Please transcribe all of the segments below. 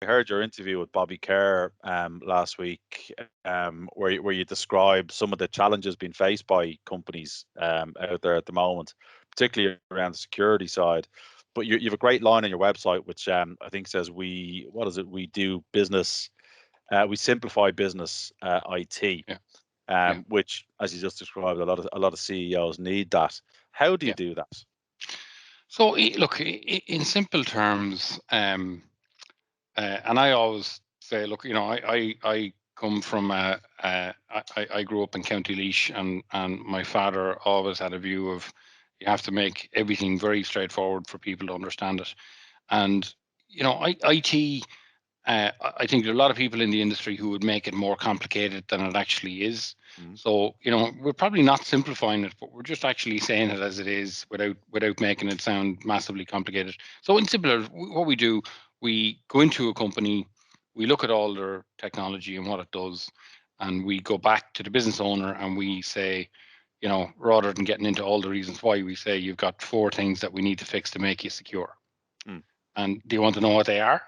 heard your interview with Bobby Kerr last week, where you described some of the challenges being faced by companies out there at the moment, particularly around the security side. But you have a great line on your website, which I think says we do business, we simplify business IT, Yeah. Yeah. which, as you just described, a lot of CEOs need that. How do you Yeah. do that? So look, in simple terms, and I always say, look, I come from I grew up in County Laois, and my father always had a view of you have to make everything very straightforward for people to understand it. And IT, I think there are a lot of people in the industry who would make it more complicated than it actually is. Mm. So we're probably not simplifying it, but we're just actually saying it as it is without making it sound massively complicated. So in simpler, what we do, we go into a company, we look at all their technology and what it does, and we go back to the business owner and we say, rather than getting into all the reasons why, we say you've got 4 things that we need to fix to make you secure. Mm. And do you want to know what they are?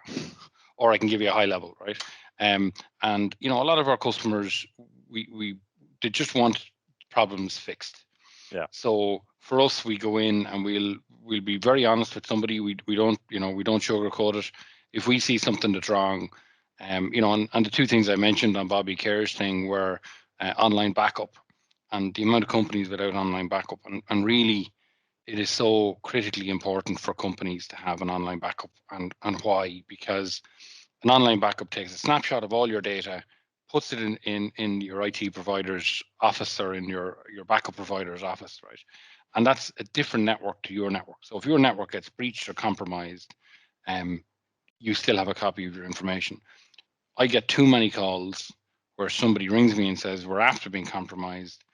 Or I can give you a high level, right? And a lot of our customers, they just want problems fixed. Yeah. So for us, we go in and we'll be very honest with somebody. We don't sugarcoat it. If we see something that's wrong, and the 2 things I mentioned on Bobby Kerr's thing were online backup, and the amount of companies without online backup, and really it is so critically important for companies to have an online backup. And why? Because an online backup takes a snapshot of all your data, puts it in your IT provider's office or in your backup provider's office, right? And that's a different network to your network. So if your network gets breached or compromised, you still have a copy of your information. I get too many calls where somebody rings me and says, we're after being compromised,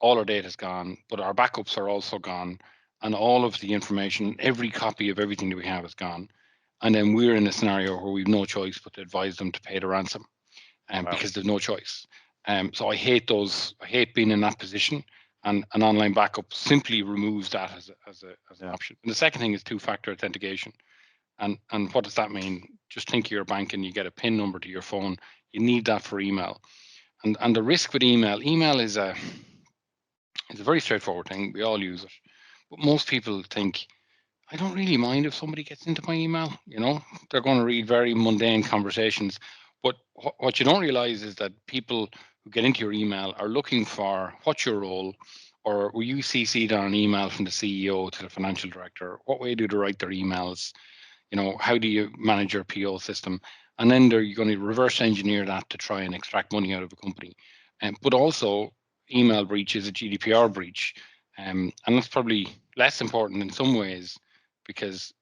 all our data's gone, but our backups are also gone, and all of the information, every copy of everything that we have is gone. And then we're in a scenario where we've no choice but to advise them to pay the ransom, Wow. because there's no choice. So I hate being in that position, and an online backup simply removes that as an option. And the second thing is 2-factor authentication. And what does that mean? Just think of your bank and you get a PIN number to your phone. You need that for email. And the risk with email is it's a very straightforward thing. We all use it. But most people think, I don't really mind if somebody gets into my email. They're going to read very mundane conversations. But what you don't realize is that people who get into your email are looking for what's your role, or were you CC'd on an email from the CEO to the financial director? What way do they write their emails? How do you manage your PO system? And then you're going to reverse engineer that to try and extract money out of a company. But also, email breach is a GDPR breach. And that's probably less important in some ways, because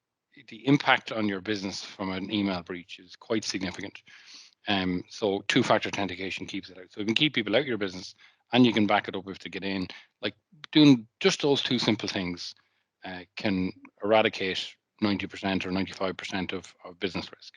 the impact on your business from an email breach is quite significant. So 2-factor authentication keeps it out. So you can keep people out of your business, and you can back it up if they get in. Like doing just those 2 simple things can eradicate 90% or 95% of business risk.